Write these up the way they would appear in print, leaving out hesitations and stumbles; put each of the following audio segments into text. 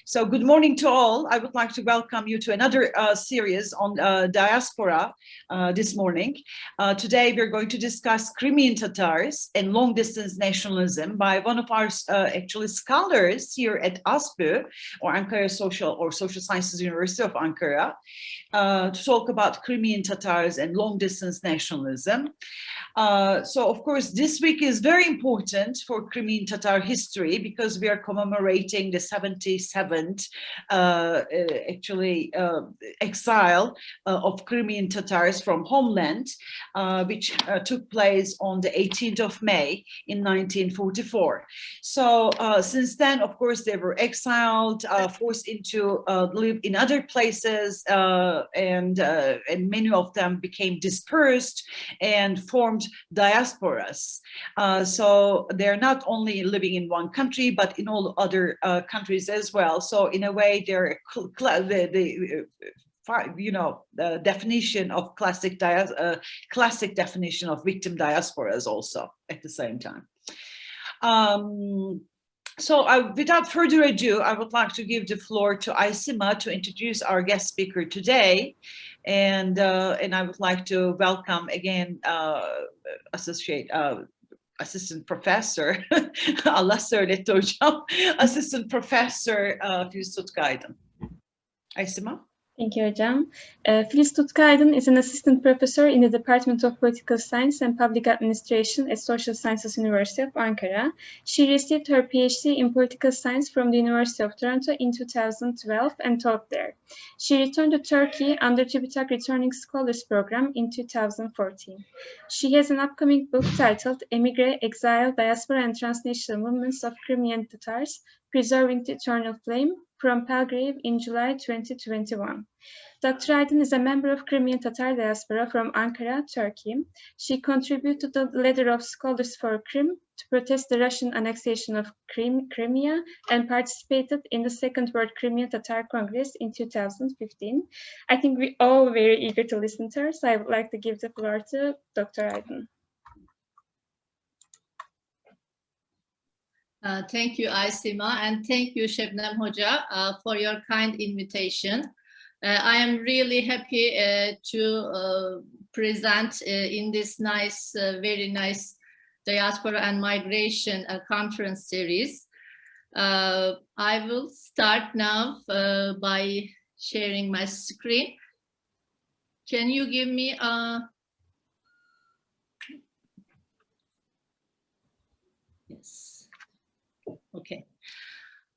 So good morning to all. I would like to welcome you to another series on diaspora this morning. Today we're going to discuss Crimean Tatars and long-distance nationalism by one of our actually scholars here at ASBU, or Ankara Social Sciences University of Ankara, to talk about Crimean Tatars and long-distance nationalism. So of course this week is very important for Crimean Tatar history because we are commemorating the 77th exile of Crimean Tatars from homeland, which took place on the 18th of May in 1944. So since then, of course, they were exiled, forced into live in other places, and many of them became dispersed and formed diasporas. So they're not only living in one country, but in all other countries as well. So in a way, they're the definition of classic definition of victim diasporas also at the same time. So without further ado, I would like to give the floor to Aysima to introduce our guest speaker today. And I would like to welcome again Assistant Professor, Allah söyletti hocam, Assistant Professor Filiz Tutku Aydın. Aysima? Thank you, Hocam. Filiz Tutku Aydın is an assistant professor in the Department of Political Science and Public Administration at Social Sciences University of Ankara. She received her PhD in Political Science from the University of Toronto in 2012 and taught there. She returned to Turkey under TÜBİTAK Returning Scholars Program in 2014. She has an upcoming book titled Emigre, Exile, Diaspora and Transnational Movements of Crimean Tatars, Preserving the Eternal Flame, from Palgrave in July 2021. Dr. Aydın is a member of Crimean Tatar diaspora from Ankara, Turkey. She contributed to the letter of Scholars for Kırım to protest the Russian annexation of Crimea and participated in the Second World Crimean Tatar Congress in 2015. I think we all very eager to listen to her, so I would like to give the floor to Dr. Aydın. Thank you, Aysima, and thank you, Şebnem Hoca, for your kind invitation. I am really happy to present in this nice, very nice diaspora and migration conference series. I will start now by sharing my screen. Can you give me a... Yes.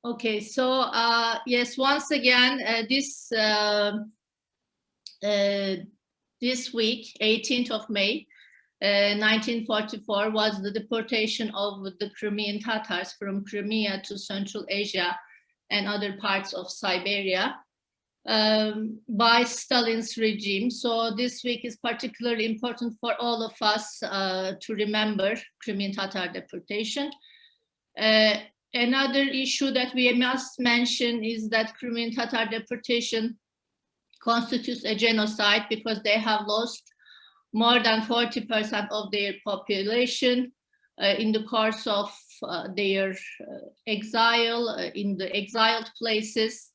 Okay, so yes, once again, this week, 18th of May, 1944, was the deportation of the Crimean Tatars from Crimea to Central Asia and other parts of Siberia by Stalin's regime. So this week is particularly important for all of us to remember Crimean Tatar deportation. Another issue that we must mention is that Crimean Tatar deportation constitutes a genocide because they have lost more than 40% of their population in the course of their exile in the exiled places.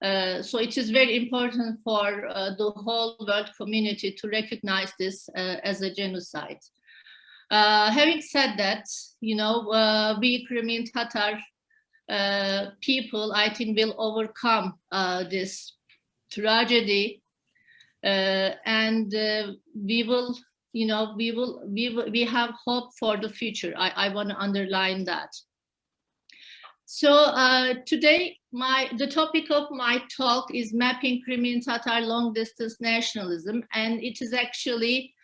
So it is very important for the whole world community to recognize this as a genocide. Having said that, you know, we Crimean Tatar people, I think, will overcome this tragedy, and we will, you know, we have hope for the future. I want to underline that. So today, the topic of my talk is mapping Crimean Tatar long-distance nationalism, and it is actually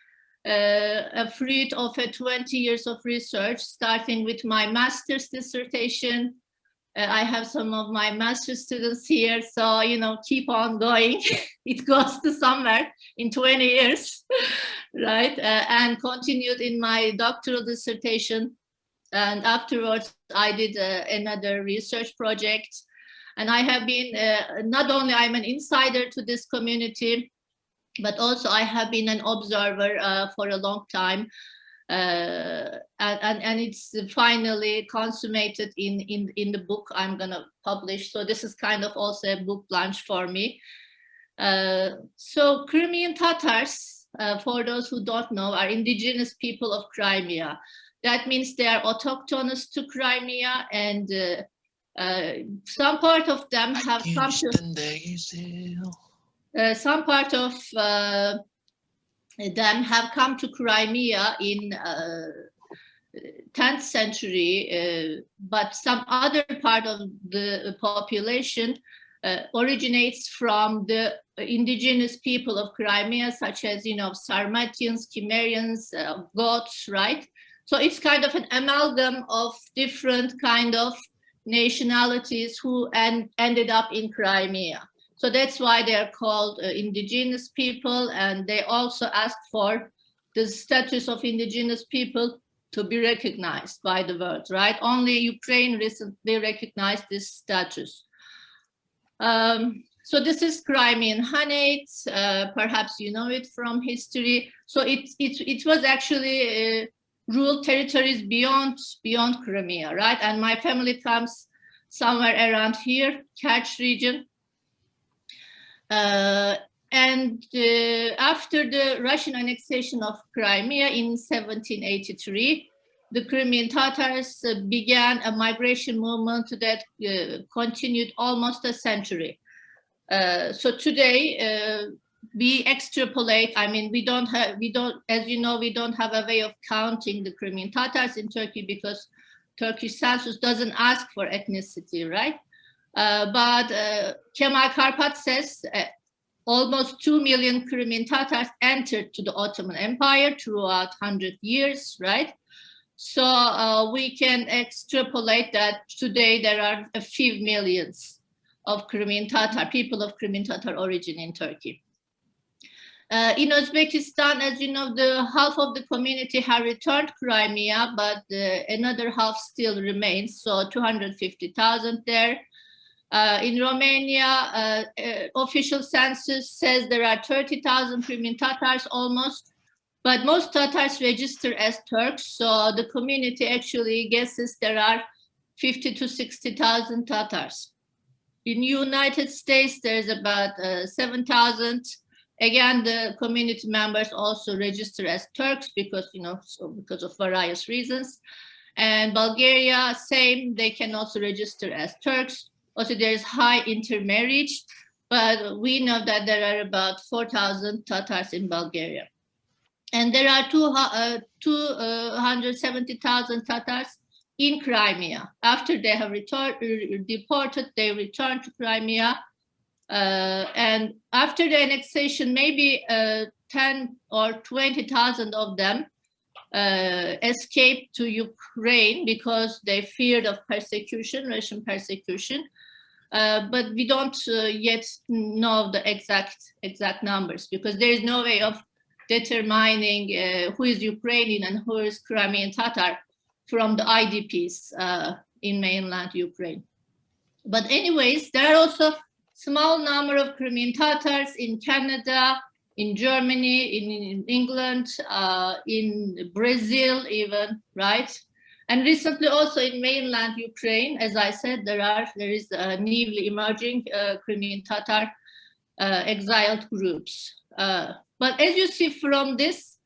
a fruit of 20 years of research, starting with my master's dissertation. I have some of my master's students here, so, you know, keep on going. It goes to somewhere in 20 years, right? And continued in my doctoral dissertation. And afterwards, I did another research project. And I have been, not only I'm an insider to this community, but also I have been an observer for a long time. and it's finally consummated in the book I'm gonna publish. So this is kind of also a book launch for me. So Crimean Tatars, for those who don't know, are indigenous people of Crimea. That means they are autochthonous to Crimea, and some part of them have come to them have come to Crimea in 10th century, but some other part of the population originates from the indigenous people of Crimea, such as, Sarmatians, Cimmerians, Goths, right? So it's kind of an amalgam of different kind of nationalities who ended up in Crimea. So that's why they are called indigenous people, and they also asked for the status of indigenous people to be recognized by the world, right? Only Ukraine recently recognized this status. So this is Crimean Khanate, perhaps you know it from history. So it was actually ruled territories beyond Crimea, right? And my family comes somewhere around here, Kerch region. And after the Russian annexation of Crimea in 1783, the Crimean Tatars began a migration movement that continued almost a century. So today we extrapolate. I mean, as you know, we don't have a way of counting the Crimean Tatars in Turkey because Turkish census doesn't ask for ethnicity, right? But Kemal Karpat says almost 2 million Crimean Tatars entered to the Ottoman Empire throughout 100 years, right? So we can extrapolate that today there are a few millions of Crimean Tatar, people of Crimean Tatar origin in Turkey. In Uzbekistan, as you know, the half of the community have returned Crimea, but another half still remains, so 250,000 there. In Romania, official census says there are 30,000 Crimean Tatars almost, but most Tatars register as Turks, so the community actually guesses there are 50 to 60,000 Tatars. In United States, there's about 7,000. Again, the community members also register as Turks because, because of various reasons. And Bulgaria, same, they can also register as Turks. Also, there's high intermarriage, but we know that there are about 4,000 Tatars in Bulgaria. And there are 270,000 Tatars in Crimea. After they have deported, they return to Crimea. And after the annexation, maybe 10 or 20,000 of them escaped to Ukraine because they feared of persecution, Russian persecution. But we don't yet know the exact numbers because there is no way of determining who is Ukrainian and who is Crimean Tatar from the IDPs in mainland Ukraine. But anyways, there are also small number of Crimean Tatars in Canada, in Germany, in England, in Brazil even, right? And recently also in mainland Ukraine, as I said, there is newly emerging Crimean Tatar exiled groups. But as you see from this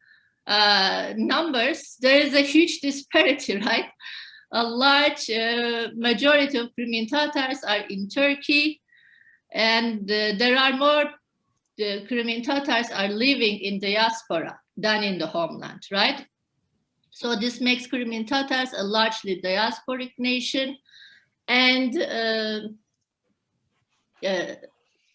numbers, there is a huge disparity, right? A large majority of Crimean Tatars are in Turkey, and there are more Crimean Tatars are living in diaspora than in the homeland, right? So this makes Crimean Tatars a largely diasporic nation, and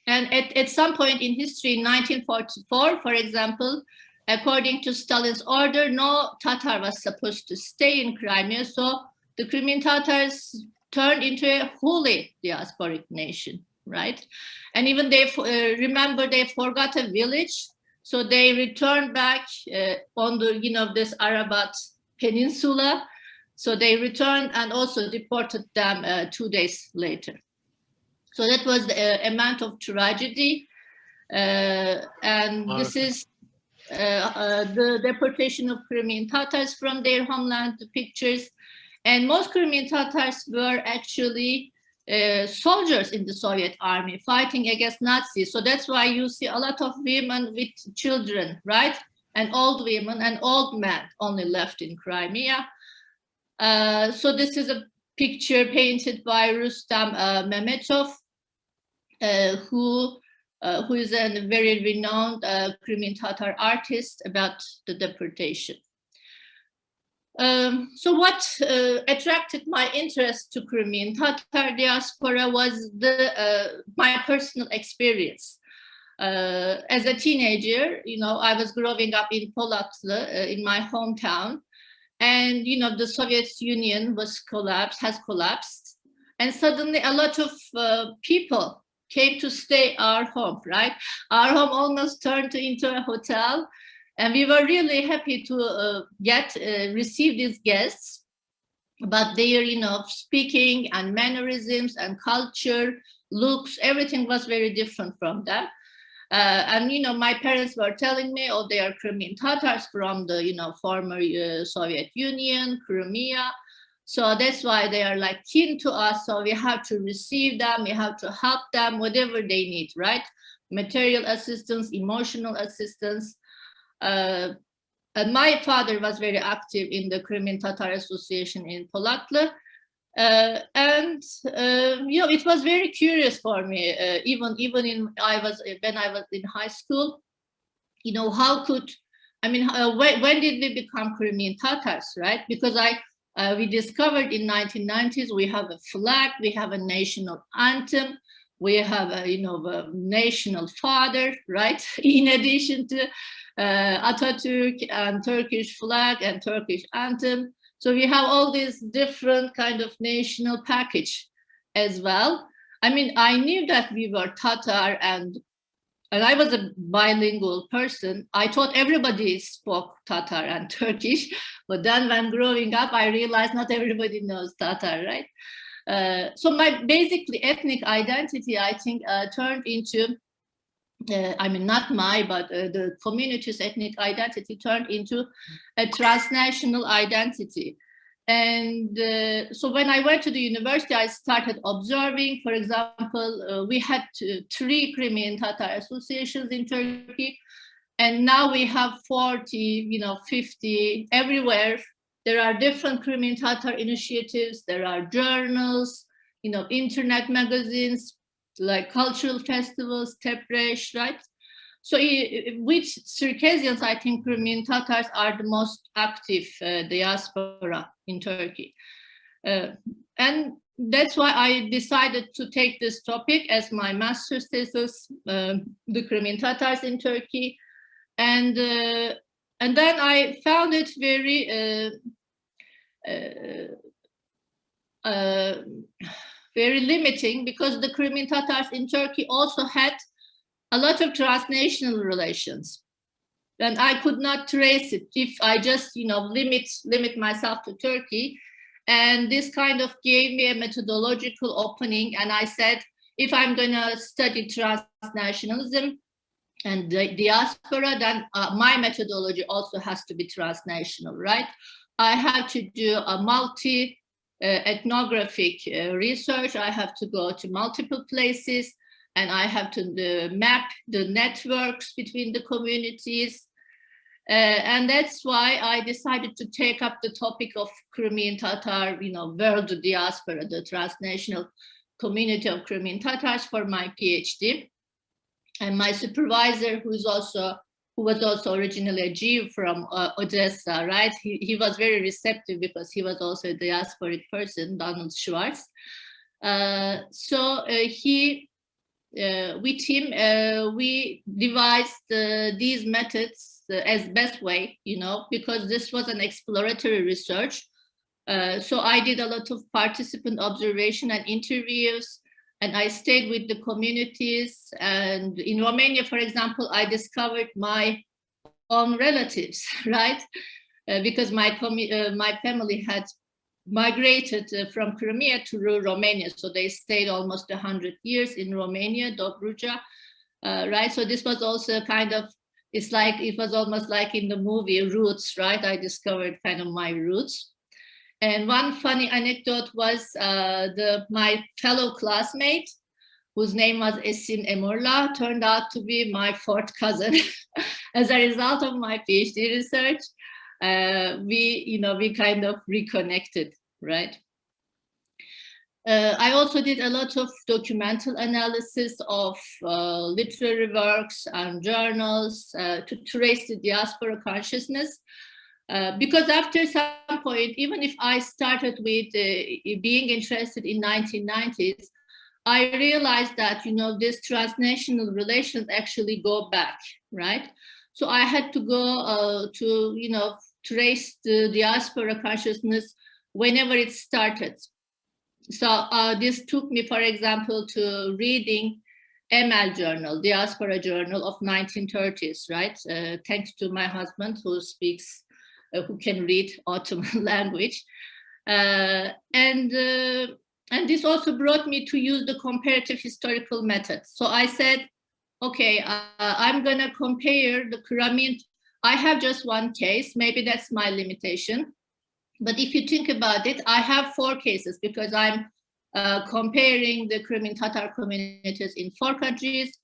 at some point in history, in 1944, for example, according to Stalin's order, no Tatar was supposed to stay in Crimea, so the Crimean Tatars turned into a wholly diasporic nation, right? And even they remember they forgot a village, so they returned back on the this Arabat Peninsula. So they returned and also deported them 2 days later. So that was the amount of tragedy, and this is the deportation of Crimean Tatars from their homeland, the pictures. And most Crimean Tatars were actually soldiers in the Soviet army fighting against Nazis. So that's why you see a lot of women with children, right? And old women and old men only left in Crimea. So this is a picture painted by Rustam Mehmetov, who is a very renowned Crimean Tatar artist about the deportation. So what attracted my interest to Crimean Tatar diaspora was my personal experience. As a teenager, you know, I was growing up in Polatlı, in my hometown, and you know, the Soviet Union has collapsed, and suddenly a lot of people came to stay our home, right? Our home almost turned into a hotel, and we were really happy to receive these guests. But their, you know, speaking and mannerisms and culture, looks, everything was very different from them. And you know, my parents were telling me, oh, they are Crimean Tatars from the, you know, former Soviet Union, Crimea. So that's why they are like kin to us. So we have to receive them, we have to help them, whatever they need, right? Material assistance, emotional assistance. And my father was very active in the Crimean Tatar Association in Polatlı. And you know, it was very curious for me, even when I was in high school, you know, how could, I mean, when did we become Crimean Tatars, right? Because we discovered in 1990s, we have a flag, we have a national anthem, we have a, you know, a national father, right? In addition to Atatürk and Turkish flag and Turkish anthem. So we have all this different kind of national package as well. I mean, I knew that we were Tatar, and I was a bilingual person. I thought everybody spoke Tatar and Turkish, but then when growing up, I realized not everybody knows Tatar, right? So my basically ethnic identity, I think, turned into, I mean, not my, but the community's ethnic identity turned into a transnational identity. And so when I went to the university, I started observing, for example, we had 3 Crimean Tatar associations in Turkey, and now we have 40, you know, 50 everywhere. There are different Crimean Tatar initiatives, there are journals, you know, internet magazines, like cultural festivals, Tepresh, right? So with Circassians, I think Crimean Tatars are the most active diaspora in Turkey. And that's why I decided to take this topic as my master's thesis, the Crimean Tatars in Turkey. And then I found it very limiting, because the Crimean Tatars in Turkey also had a lot of transnational relations, and I could not trace it if I just, you know, limit myself to Turkey. And this kind of gave me a methodological opening, and I said, if I'm gonna study transnationalism and the diaspora, then my methodology also has to be transnational, right? I have to do a ethnographic research. I have to go to multiple places, and I have to map the networks between the communities. And that's why I decided to take up the topic of Crimean Tatar, you know, world diaspora, the transnational community of Crimean Tatars, for my PhD. And my supervisor, who was also originally a Jew from Odessa, right? He was very receptive, because he was also a diasporic person, Donald Schwartz. With him, we devised these methods as best way, you know, because this was an exploratory research. So I did a lot of participant observation and interviews, and I stayed with the communities. And in Romania, for example, I discovered my own relatives, right? Because my family had migrated from Crimea to Romania. So they stayed almost 100 years in Romania, Dobruja, right? So this was also kind of It's like, it was almost like in the movie Roots, right? I discovered kind of my roots. And one funny anecdote was my fellow classmate, whose name was Esin Emurla, turned out to be my fourth cousin. As a result of my PhD research, we kind of reconnected, right? I also did a lot of documental analysis of literary works and journals to trace the diaspora consciousness. Because after some point, even if I started with being interested in 1990s, I realized that, these transnational relations actually go back, right? So I had to go to, trace the diaspora consciousness whenever it started. So this took me, for example, to reading ML Journal, Diaspora Journal of 1930s, right? Thanks to my husband who speaks, who can read Ottoman language. And this also brought me to use the comparative historical method. So I said, okay, I'm gonna compare the Crimean. I have just one case, maybe that's my limitation. But if you think about it, I have 4 cases because I'm comparing the Crimean Tatar communities in 4 countries.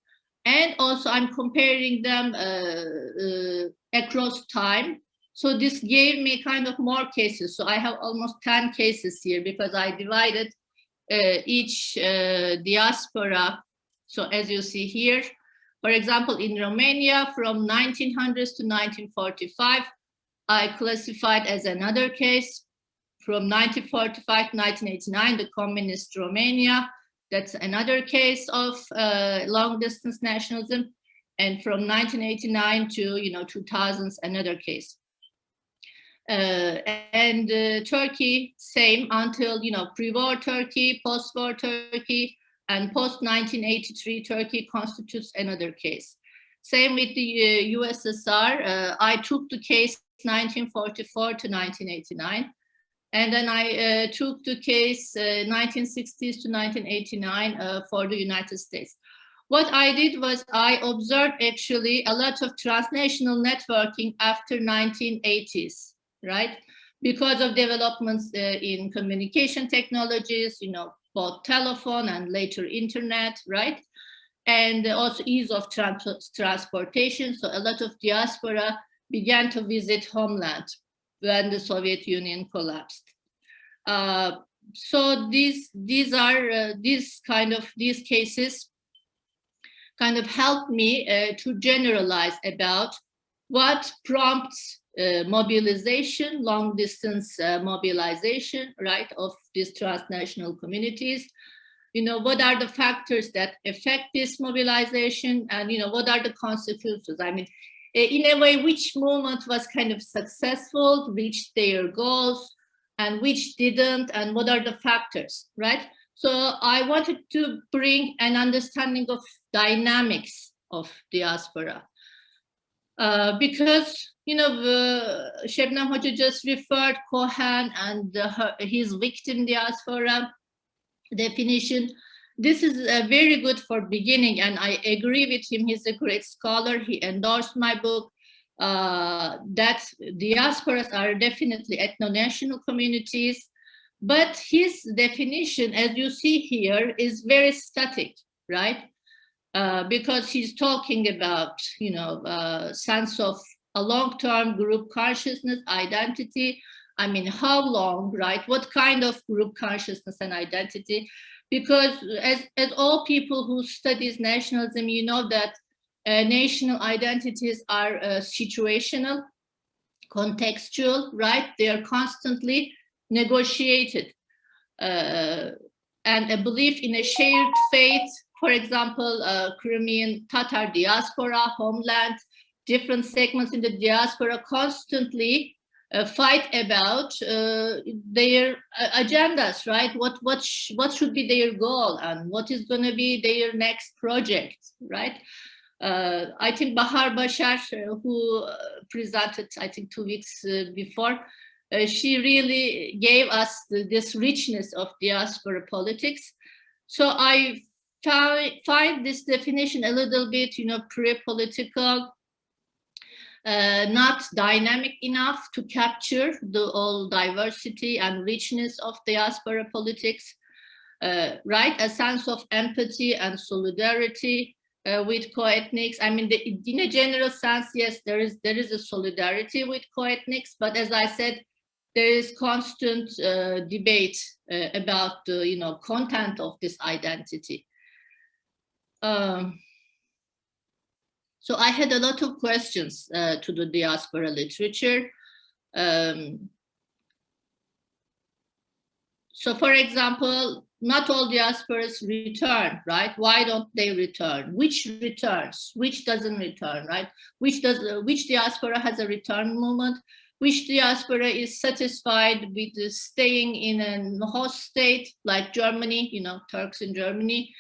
And also I'm comparing them across time. So this gave me kind of more cases. So I have almost 10 cases here because I divided each diaspora. So as you see here, for example, in Romania from 1900s to 1945, I classified as another case. From 1945 to 1989, the communist Romania, that's another case of long distance nationalism. And from 1989 to 2000s, another case. And Turkey, same until pre-war Turkey, post-war Turkey, and post-1983 Turkey constitutes another case. Same with the USSR. I took the case 1944 to 1989, and then I took the case 1960s to 1989 for the United States. What I did was I observed actually a lot of transnational networking after 1980s, right? Because of developments in communication technologies, both telephone and later internet, right? And also ease of transportation. So a lot of diaspora began to visit homeland when the Soviet Union collapsed. So these cases kind of helped me to generalize about what prompts mobilization, long distance mobilization, right, of these transnational communities. What are the factors that affect this mobilization, and what are the consequences? I mean, in a way, which movement was kind of successful, reached their goals, and which didn't, and what are the factors, right? So I wanted to bring an understanding of dynamics of diaspora. Because, Şebnem Hoca just referred Cohen and his victim diaspora definition. This is very good for beginning, and I agree with him. He's a great scholar. He endorsed my book that diasporas are definitely ethno-national communities, but his definition, as you see here, is very static, right? Because he's talking about, sense of a long-term group consciousness, identity. I mean, how long, right? What kind of group consciousness and identity? Because as all people who studies nationalism, you know that national identities are situational, contextual, right? They are constantly negotiated. And a belief in a shared fate, for example, Crimean Tatar diaspora, homeland, different segments in the diaspora constantly fight about their agendas, right? What should be their goal and what is going to be their next project, right? I think Bahar Bashar, who presented, I think 2 weeks before, she really gave us this richness of diaspora politics. So I find this definition a little bit, pre-political, not dynamic enough to capture the all diversity and richness of diaspora politics, right? A sense of empathy and solidarity with co-ethnics. I mean, in a general sense, yes, there is a solidarity with co-ethnics, but as I said, there is constant debate about the content of this identity. So I had a lot of questions to the diaspora literature. So for example, not all diasporas return, right? Why don't they return? Which returns? Which doesn't return, right? Which diaspora has a return movement? Which diaspora is satisfied with staying in a host state like Germany, Turks in Germany?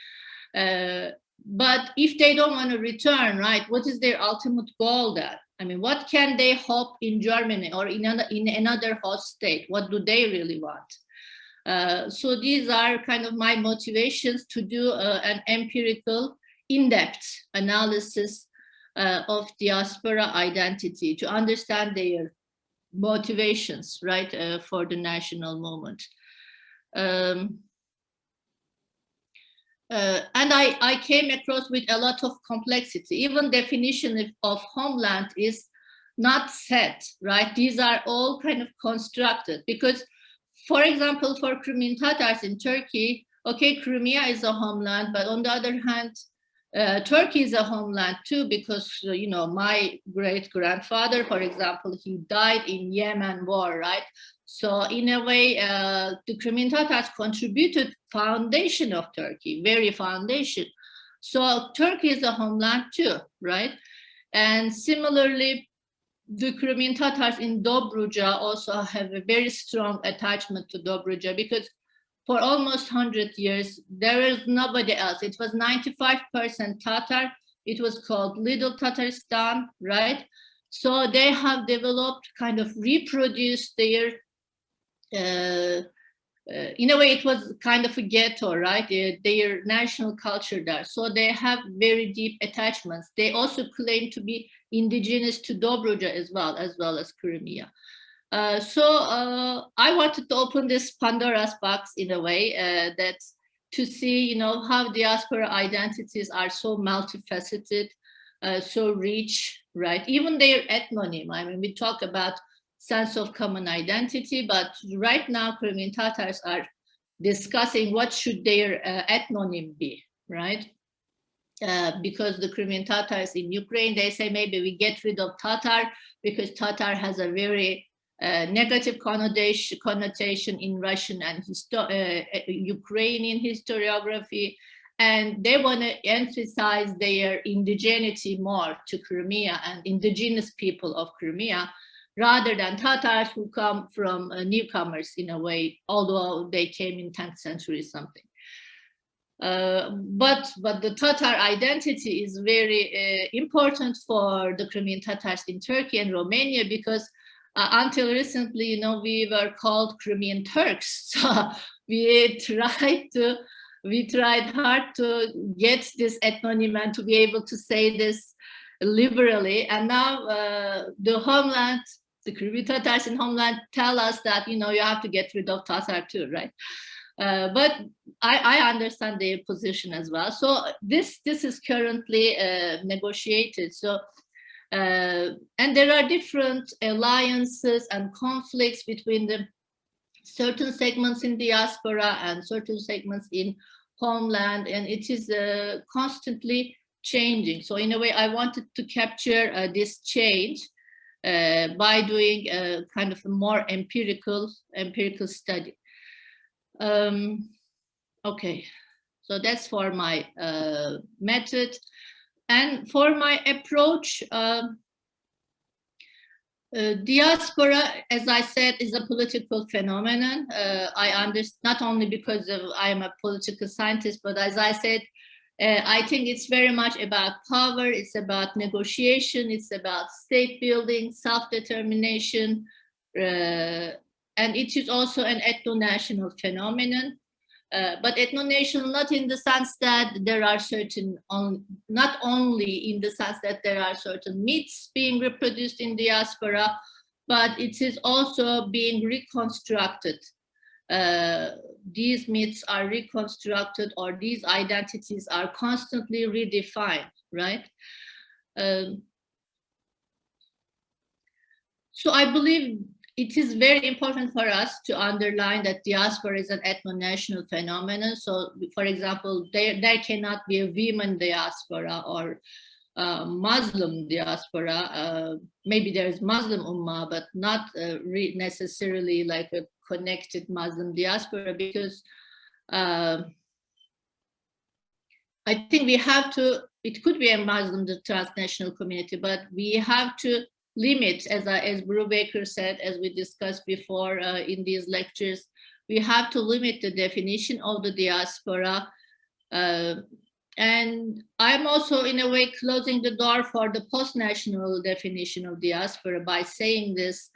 But if they don't want to return, right, what is their ultimate goal then? I mean, what can they hope in Germany or in another host state? What do they really want? So these are kind of my motivations to do an empirical, in-depth analysis of diaspora identity, to understand their motivations, right, for the national movement. And I came across with a lot of complexity. Even definition of homeland is not set, right? These are all kind of constructed because, for example, for Crimean Tatars in Turkey, okay, Crimea is a homeland, but on the other hand, Turkey is a homeland too, because, my great-grandfather, for example, he died in Yemen war, right? So in a way, the Crimean Tatars contributed foundation of Turkey, very foundation. So Turkey is a homeland too, right? And similarly, the Crimean Tatars in Dobruja also have a very strong attachment to Dobruja because for almost 100 years, there is nobody else. It was 95% Tatar. It was called Little Tatarstan, right? So they have developed, kind of reproduced their, in a way, it was kind of a ghetto, right? Their national culture there. So they have very deep attachments. They also claim to be indigenous to Dobruja as well as Crimea. So I wanted to open this Pandora's box in a way that to see, how diaspora identities are so multifaceted, so rich, right? Even their ethnonym. I mean, we talk about sense of common identity, but right now Crimean Tatars are discussing what should their ethnonym be, right? Because the Crimean Tatars in Ukraine, they say maybe we get rid of Tatar because Tatar has a very negative connotation in Russian and Ukrainian historiography, and they want to emphasize their indigeneity more to Crimea and indigenous people of Crimea, rather than Tatars who come from newcomers in a way, although they came in 10th century something. But the Tatar identity is very important for the Crimean Tatars in Turkey and Romania because until recently, we were called Crimean Turks. So we tried hard to get this ethnonym and to be able to say this liberally. And now the homeland, the Crimean Tatars in homeland tell us that, you have to get rid of Tatar too, right? But I understand their position as well. So this is currently negotiated. So and there are different alliances and conflicts between the certain segments in diaspora and certain segments in homeland, and it is constantly changing. So in a way, I wanted to capture this change by doing a kind of a more empirical study. Okay, so that's for my method. And for my approach, diaspora, as I said, is a political phenomenon. I understand, not only because I am a political scientist, but as I said, I think it's very much about power, it's about negotiation, it's about state building, self-determination, and it is also an ethno-national phenomenon. But ethno-national, not in the sense that there are certain, not only in the sense that there are certain myths being reproduced in diaspora, but it is also being reconstructed. These myths are reconstructed, or these identities are constantly redefined, right? So I believe it is very important for us to underline that diaspora is an ethno-national phenomenon. So, for example, there cannot be a women diaspora or Muslim diaspora. Maybe there is Muslim Ummah, but not necessarily like a connected Muslim diaspora, because I think we have to, it could be a Muslim transnational community, but we have to limit, as Brubaker said, as we discussed before in these lectures, we have to limit the definition of the diaspora. And I'm also, in a way, closing the door for the post-national definition of diaspora by saying this.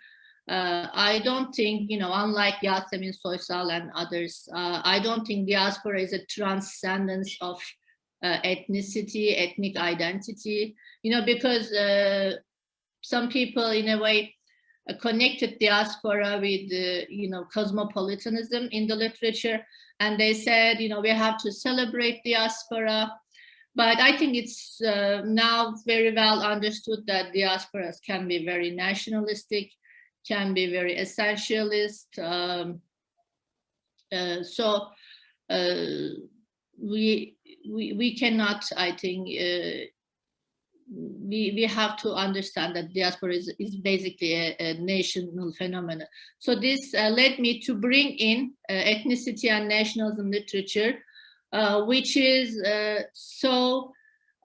I don't think, you know, unlike Yasemin Soysal and others, I don't think diaspora is a transcendence of ethnicity, ethnic identity, you know, because some people, in a way, connected diaspora with, you know, cosmopolitanism in the literature. And they said, you know, we have to celebrate diaspora. But I think it's now very well understood that diasporas can be very nationalistic, can be very essentialist. So we cannot, I think, we have to understand that diaspora is basically a national phenomenon. So this led me to bring in ethnicity and nationalism literature, which is so,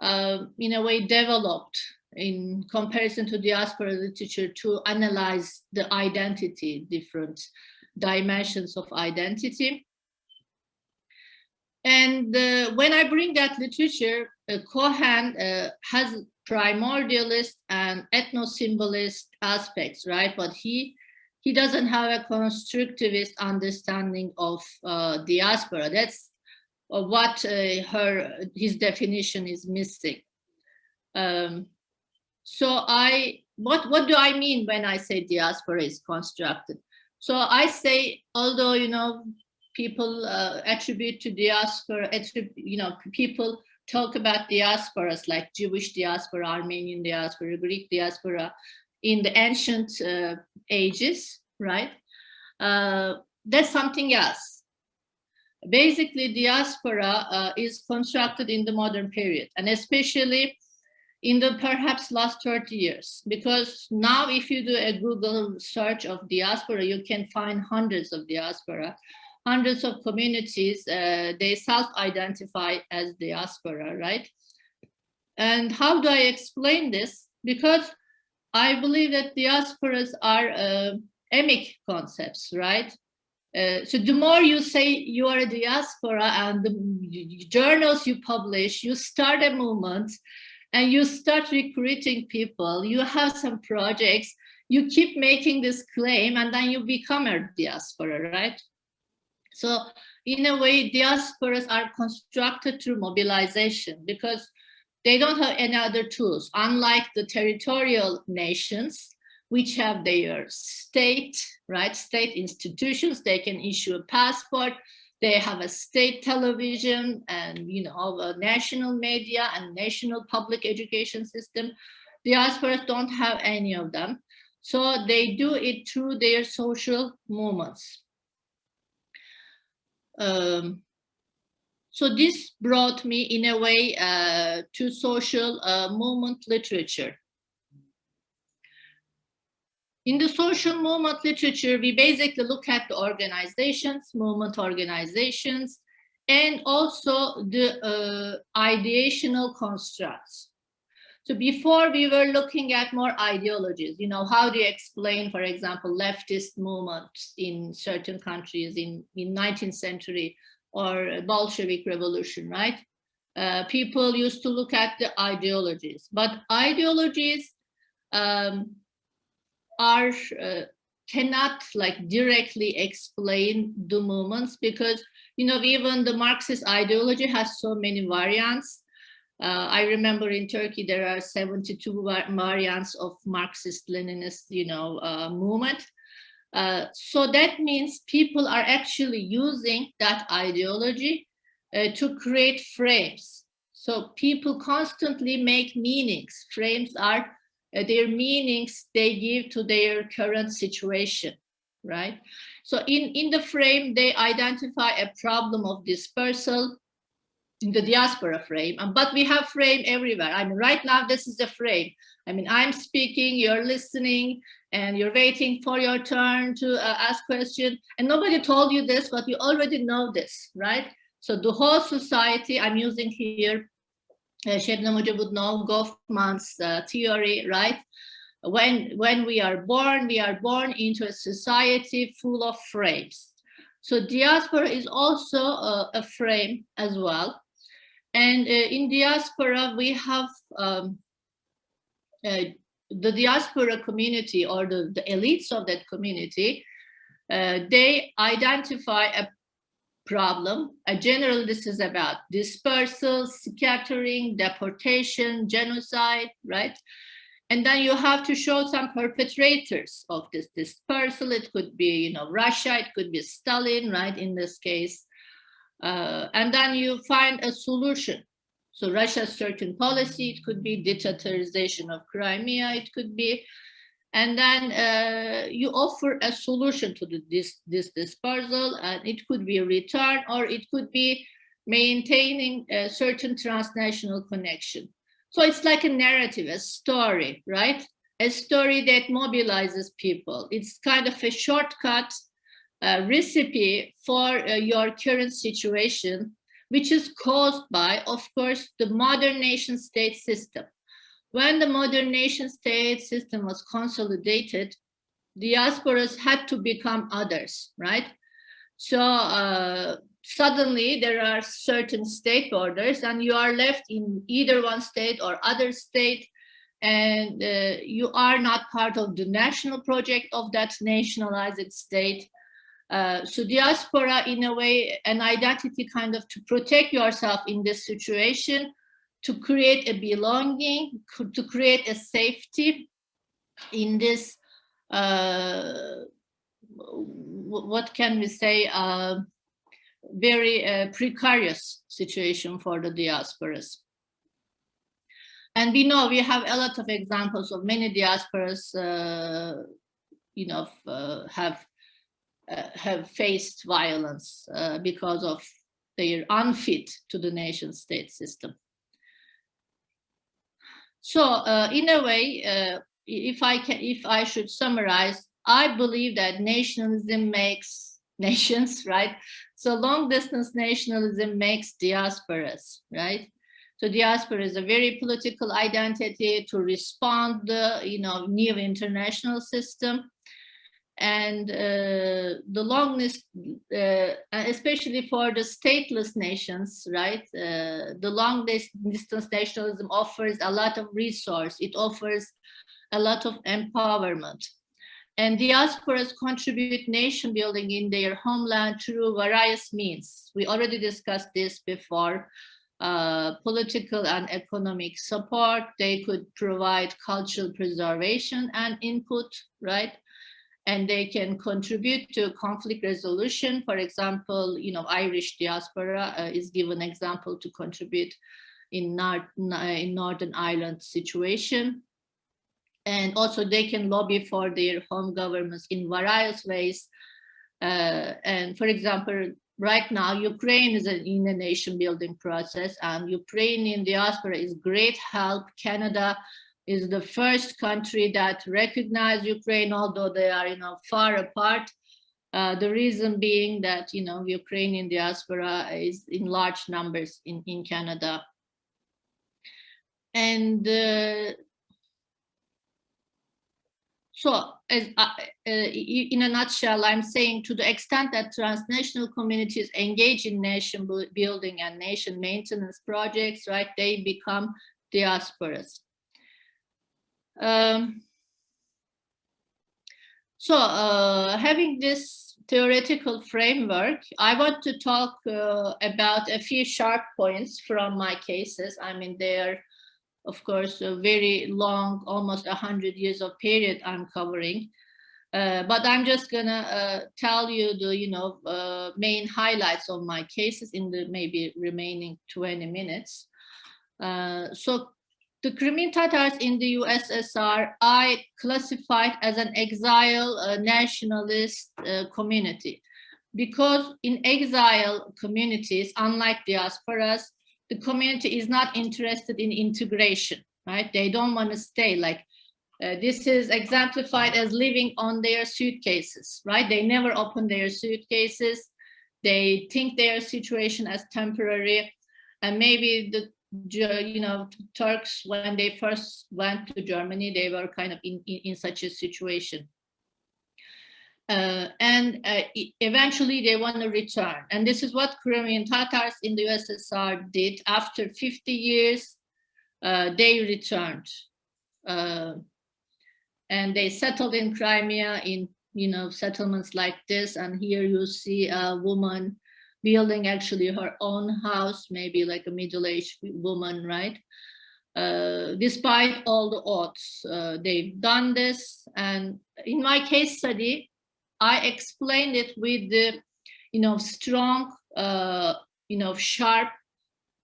in a way, developed in comparison to diaspora literature to analyze the identity, different dimensions of identity. And when I bring that literature, Cohen has primordialist and ethno-symbolist aspects, right? But he doesn't have a constructivist understanding of diaspora. That's what his definition is missing. So what do I mean when I say diaspora is constructed? So I say, although, you know, people attribute to diaspora, you know, people talk about diasporas like Jewish diaspora, Armenian diaspora, Greek diaspora in the ancient ages, right? That's something else. Basically, diaspora is constructed in the modern period, and especially in the perhaps last 30 years, because now if you do a Google search of diaspora, you can find hundreds of diaspora. Hundreds of communities, they self-identify as diaspora, right? And how do I explain this? Because I believe that diasporas are emic concepts, right? So the more you say you are a diaspora and the journals you publish, you start a movement and you start recruiting people, you have some projects, you keep making this claim, and then you become a diaspora, right? So in a way, diasporas are constructed through mobilization because they don't have any other tools, unlike the territorial nations, which have their state, right? State institutions. They can issue a passport. They have a state television and, you know, a national media and national public education system. Diasporas don't have any of them. So they do it through their social movements. So this brought me, in a way, to social movement literature. In the social movement literature, we basically look at the organizations, movement organizations, and also the ideational constructs. So before we were looking at more ideologies, you know, how do you explain, for example, leftist movements in certain countries in 19th century or Bolshevik revolution, right? People used to look at the ideologies, but ideologies cannot like directly explain the movements because you know, even the Marxist ideology has so many variants. I remember in Turkey, there are 72 variants of Marxist-Leninist, you know, movement. So that means people are actually using that ideology to create frames. So people constantly make meanings. Frames are their meanings they give to their current situation, right? So in the frame, they identify a problem of dispersal in the diaspora frame, but we have frame everywhere. I mean, right now, this is a frame. I mean, I'm speaking, you're listening, and you're waiting for your turn to ask questions. And nobody told you this, but you already know this, right? So the whole society, I'm using here, Şebnem Hoca would know Goffman's theory, right? When we are born into a society full of frames. So diaspora is also a frame as well. And in diaspora, we have the diaspora community, or the elites of that community. They identify a problem. Generally, this is about dispersal, scattering, deportation, genocide, right? And then you have to show some perpetrators of this dispersal. It could be, you know, Russia, it could be Stalin, right, in this case. And then you find a solution. So Russia's certain policy, it could be detatarization of Crimea, it could be, and then you offer a solution to this dispersal, and it could be a return, or it could be maintaining a certain transnational connection. So it's like a narrative, a story, right? A story that mobilizes people. It's kind of a shortcut recipe for your current situation, which is caused by, of course, the modern nation state system. When the modern nation state system was consolidated, diasporas had to become others, right? So suddenly there are certain state borders, and you are left in either one state or other state, and you are not part of the national project of that nationalized state. So diaspora, in a way, an identity kind of to protect yourself in this situation, to create a belonging, to create a safety in this, what can we say, very precarious situation for the diasporas. And we know we have a lot of examples of many diasporas, you know, have faced violence because of their unfit to the nation state system. So in a way, if I should summarize, I believe that nationalism makes nations, right? So long distance nationalism makes diasporas, right? So diaspora is a very political identity to respond to the, you know, new international system. And the longness, especially for the stateless nations, right? The long distance nationalism offers a lot of resource. It offers a lot of empowerment. And diasporas contribute nation building in their homeland through various means. We already discussed this before. Political and economic support. They could provide cultural preservation and input, right? And they can contribute to conflict resolution. For example, you know, Irish diaspora is given example to contribute in Northern Ireland situation. And also they can lobby for their home governments in various ways. And for example, right now, Ukraine is in a nation building process, and Ukrainian diaspora is great help. Canada is the first country that recognized Ukraine, although they are, you know, far apart. The reason being that, you know, Ukrainian diaspora is in large numbers in Canada. And so as, in a nutshell, I'm saying to the extent that transnational communities engage in nation building and nation maintenance projects, right, they become diasporas. So having this theoretical framework, I want to talk about a few sharp points from my cases. I mean, they're, of course, a very long, almost 100 years of period I'm covering. But I'm just gonna tell you the main highlights of my cases in the maybe remaining 20 minutes. So the Crimean Tatars in the USSR, I classified as an exile nationalist community, because in exile communities, unlike diasporas, the community is not interested in integration, right? They don't want to stay like, this is exemplified as living on their suitcases, right? They never open their suitcases. They think their situation as temporary. And maybe the Turks, when they first went to Germany, they were kind of in such a situation. Eventually they want to return. And this is what Crimean Tatars in the USSR did. After 50 years, they returned. And they settled in Crimea in, settlements like this. And here you see a woman building actually her own house, maybe like a middle-aged woman, right? Despite all the odds, they've done this. And in my case study, I explained it with the, strong, sharp,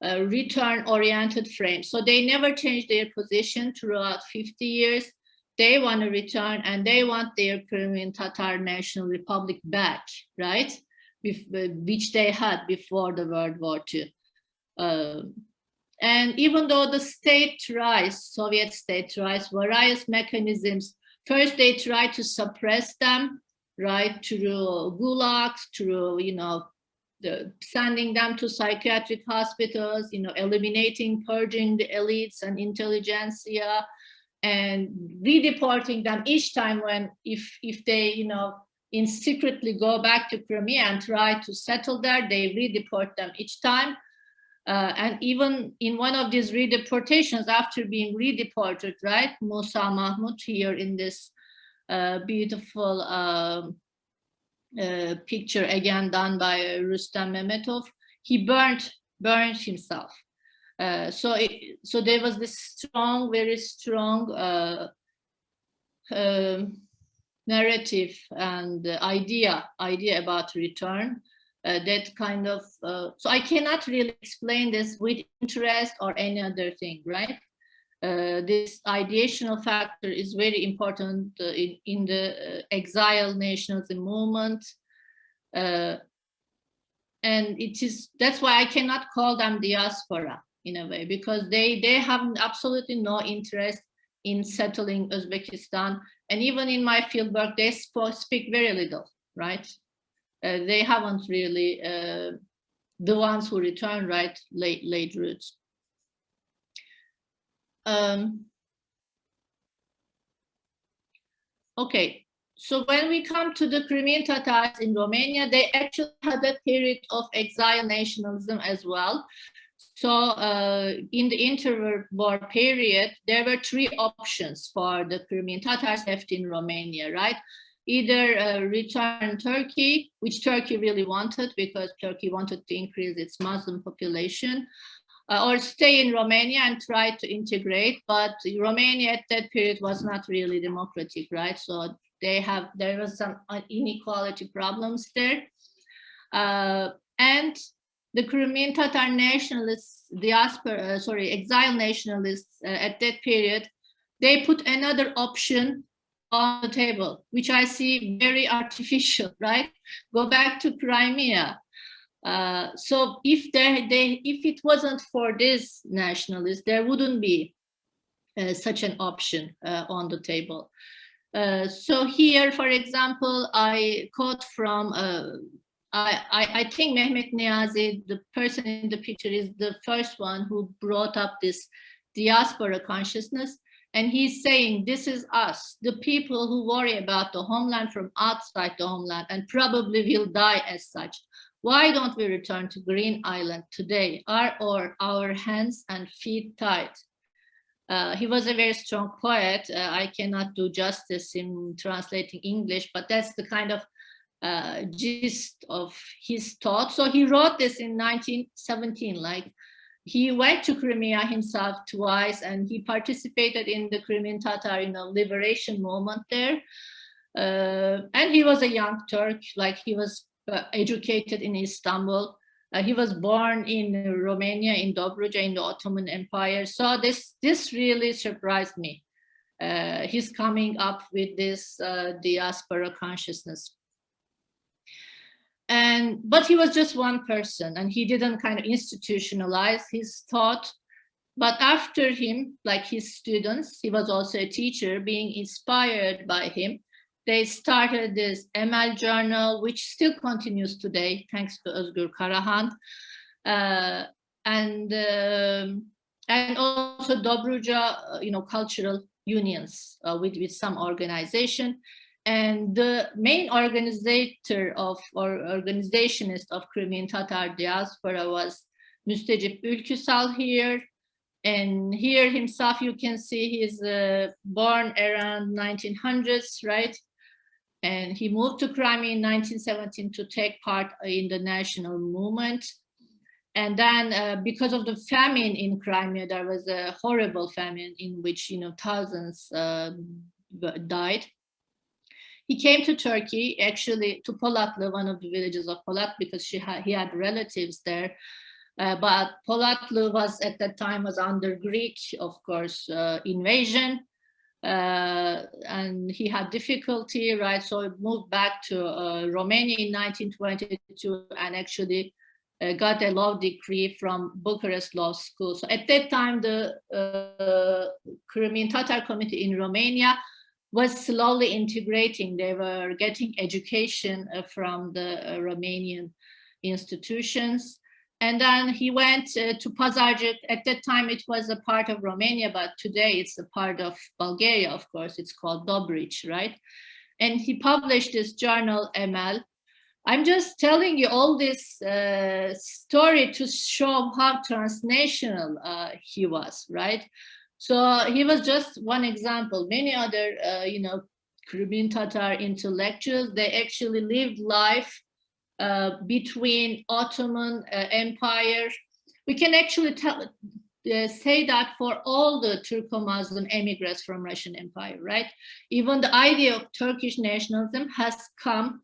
return-oriented frame. So they never changed their position throughout 50 years. They want to return, and they want their Crimean Tatar National Republic back, right? Which they had before the World War II. And even though the state tries, Soviet state tries various mechanisms, first they try to suppress them, right, through gulags, through, sending them to psychiatric hospitals, eliminating, purging the elites and intelligentsia, and redeporting them each time when, if they, secretly go back to Crimea and try to settle there, they redeport them each time. And even in one of these redeportations, after being redeported, right, Musa Mahmud here in this beautiful picture, again done by Rustam Mehmetov, he burned himself. So there was this strong, very strong narrative and idea about return. That kind of, so I cannot really explain this with interest or any other thing, right? This ideational factor is very important in the exile nationalism movement. And that's why I cannot call them diaspora in a way, because they have absolutely no interest in settling Uzbekistan. And even in my fieldwork, they speak very little, right? They haven't really, the ones who return, right, laid roots. Okay, so when we come to the Crimean Tatars in Romania, they actually had a period of exile nationalism as well. So in the interwar period, there were three options for the Crimean Tatars left in Romania, right? Either return Turkey, which Turkey really wanted because Turkey wanted to increase its Muslim population, or stay in Romania and try to integrate. But Romania at that period was not really democratic, right? So there was some inequality problems there. And the Crimean Tatar nationalists, exile nationalists at that period, they put another option on the table, which I see very artificial, right? Go back to Crimea. So if it wasn't for this nationalists, there wouldn't be such an option on the table. So here, for example, I quote from, I think Mehmet Niyazi, the person in the picture, is the first one who brought up this diaspora consciousness. And he's saying, this is us, the people who worry about the homeland from outside the homeland and probably will die as such. Why don't we return to Green Island today? Are our hands and feet tied? He was a very strong poet. I cannot do justice in translating English, but that's the kind of gist of his thought. So he wrote this in 1917, like he went to Crimea himself twice, and he participated in the Crimean Tatar, liberation movement there. And he was a young Turk, like he was educated in Istanbul. He was born in Romania, in Dobruja, in the Ottoman Empire. So this really surprised me. He's coming up with this diaspora consciousness. But he was just one person, and he didn't kind of institutionalize his thought. But after him, like his students, he was also a teacher, being inspired by him. They started this Emel journal, which still continues today, thanks to Özgür Karahan, and also Dobruja, cultural unions with some organization. And the main organizator or organizationist of Crimean Tatar diaspora was Müstecip Ülküsal here. And here himself, you can see he's born around 1900s, right? And he moved to Crimea in 1917 to take part in the national movement. And then because of the famine in Crimea, there was a horrible famine in which, thousands died. He came to Turkey, actually to Polatlı, one of the villages of Polat, because he had relatives there. But Polatlı was at that time was under Greek, of course, invasion. And he had difficulty, right? So he moved back to Romania in 1922 and actually got a law degree from Bucharest Law School. So at that time, the Crimean Tatar community in Romania was slowly integrating. They were getting education from the Romanian institutions. And then he went to Pazarcık. At that time, it was a part of Romania, but today it's a part of Bulgaria, of course. It's called Dobric, right? And he published this journal, Emel. I'm just telling you all this story to show how transnational he was, right? So he was just one example. Many other, Crimean Tatar intellectuals, they actually lived life between Ottoman Empire. We can actually say that for all the Turco-Muslim emigrants from Russian Empire, right? Even the idea of Turkish nationalism has come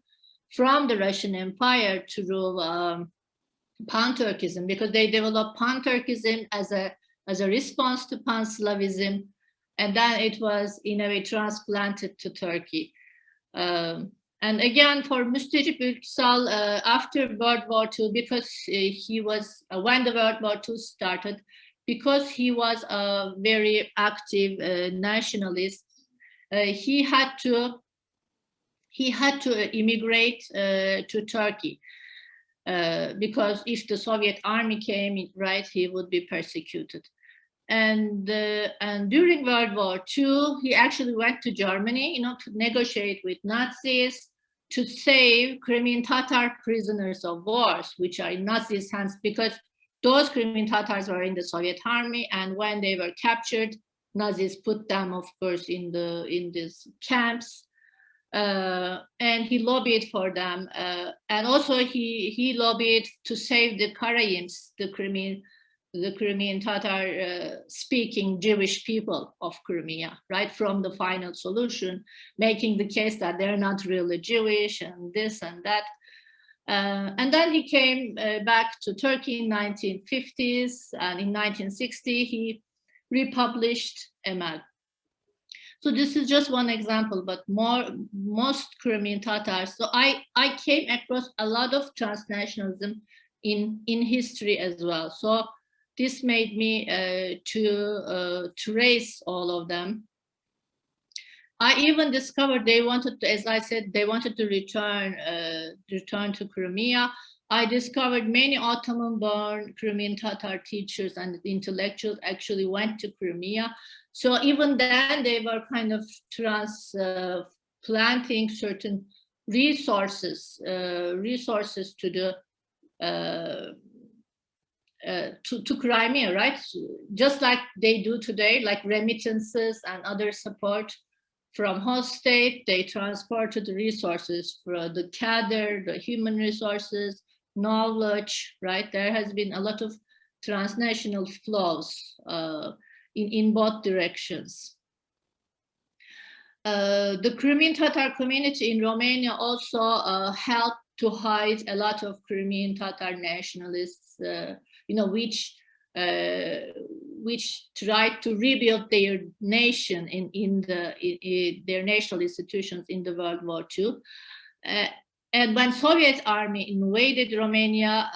from the Russian Empire to rule Pan-Turkism, because they developed Pan-Turkism as a response to Pan-Slavism, and then it was in a way transplanted to Turkey. And again, for Müstecip Ülküsal, after World War II, because he was, when the World War II started, because he was a very active nationalist, he had to immigrate to Turkey, because if the Soviet army came, right, he would be persecuted. And during World War II, he actually went to Germany, to negotiate with Nazis to save Crimean Tatar prisoners of war, which are in Nazis' hands, because those Crimean Tatars were in the Soviet army, and when they were captured, Nazis put them, of course, in these camps. And he lobbied for them, and also he lobbied to save the Karayims, the Crimean Tatar speaking Jewish people of Crimea, right, from the final solution, making the case that they're not really Jewish and this and that. And then he came back to Turkey in 1950s, and in 1960 he republished Emel. So this is just one example, but most Crimean Tatars. So I came across a lot of transnationalism in history as well. So this made me to trace all of them. I even discovered they wanted to, as I said, they wanted to return to Crimea. I discovered many Ottoman-born Crimean Tatar teachers and intellectuals actually went to Crimea. So even then, they were kind of transplanting certain resources to the to Crimea, right? Just like they do today, like remittances and other support from host state, they transported the resources for the cadre, the human resources, knowledge, right? There has been a lot of transnational flows in both directions. The Crimean Tatar community in Romania also helped to hide a lot of Crimean Tatar nationalists, which tried to rebuild their nation in their national institutions in the World War II. And when Soviet army invaded Romania,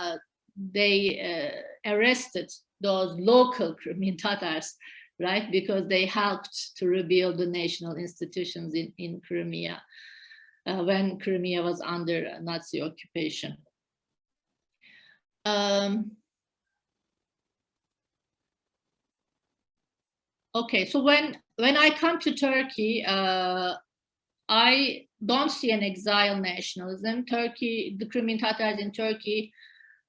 they arrested those local Crimean Tatars, right? Because they helped to rebuild the national institutions in Crimea when Crimea was under Nazi occupation. Okay, so when I come to Turkey, I don't see an exile nationalism. The Crimean Tatars in Turkey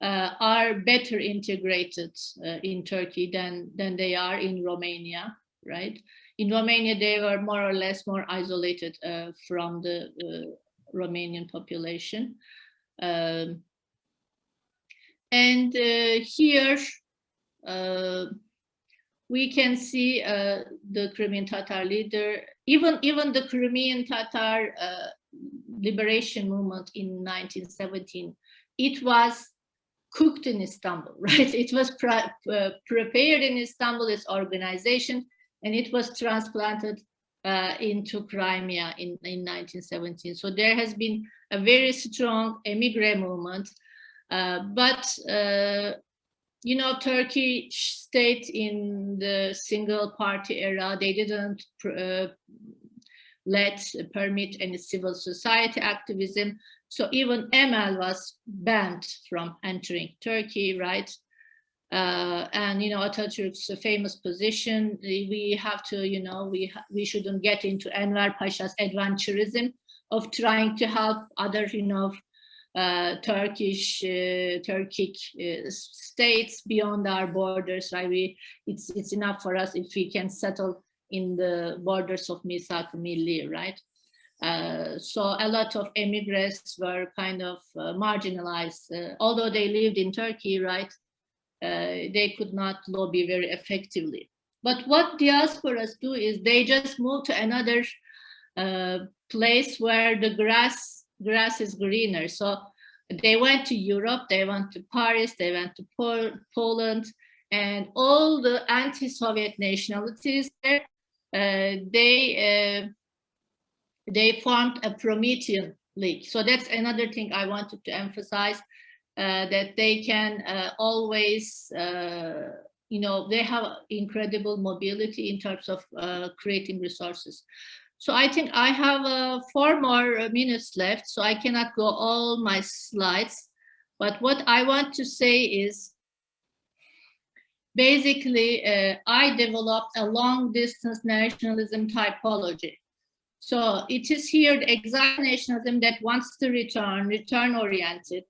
are better integrated in Turkey than they are in Romania, right? In Romania, they were more or less more isolated from the Romanian population. And here, we can see the Crimean Tatar leader, even the Crimean Tatar liberation movement in 1917, it was cooked in Istanbul, right? It was prepared in Istanbul, its organization, and it was transplanted into Crimea in 1917. So there has been a very strong emigre movement, but you know, Turkey stayed in the single party era. They didn't permit any civil society activism. So even Emel was banned from entering Turkey, right? And, you know, Atatürk's famous position, we have to, you know, we shouldn't get into Enver Pasha's adventurism of trying to help other, you know, Turkic states beyond our borders, right? It's enough for us if we can settle in the borders of Misak Milli, right? So a lot of immigrants were kind of marginalized, although they lived in Turkey, right? They could not lobby very effectively. But what diasporas do is they just move to another place where the grass is greener. So they went to Europe, they went to Paris, they went to Poland, and all the anti-Soviet nationalities there, they formed a Promethean League. So that's another thing I wanted to emphasize, that they can always, you know, they have incredible mobility in terms of creating resources. So I think I have 4 more minutes left, so I cannot go all my slides. But what I want to say is, basically, I developed a long-distance nationalism typology. So it is here the exile nationalism that wants to return-oriented.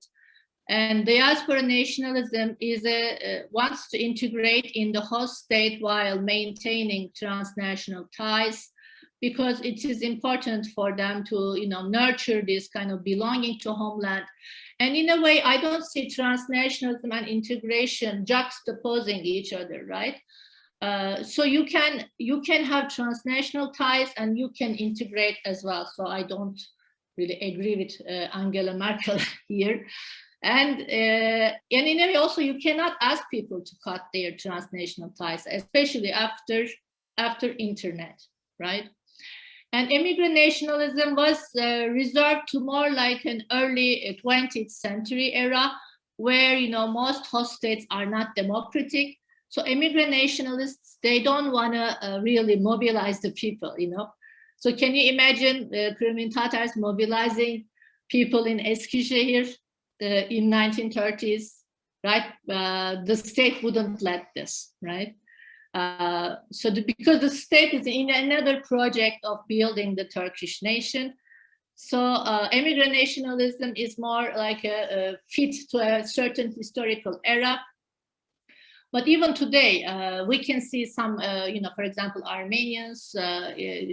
And diaspora nationalism is wants to integrate in the host state while maintaining transnational ties, because it is important for them to, you know, nurture this kind of belonging to homeland. And in a way, I don't see transnationalism and integration juxtaposing each other, right? So you can have transnational ties and you can integrate as well. So I don't really agree with Angela Merkel here. And in a way also, you cannot ask people to cut their transnational ties, especially after internet, right? And immigrant nationalism was reserved to more like an early 20th century era, where, you know, most host states are not democratic. So immigrant nationalists, they don't want to really mobilize the people, you know. So can you imagine Crimean Tatars mobilizing people in Eskişehir in 1930s, right? The state wouldn't let this, right? Because the state is in another project of building the Turkish nation. So immigrant nationalism is more like a fit to a certain historical era. But even today, we can see some, for example, Armenians,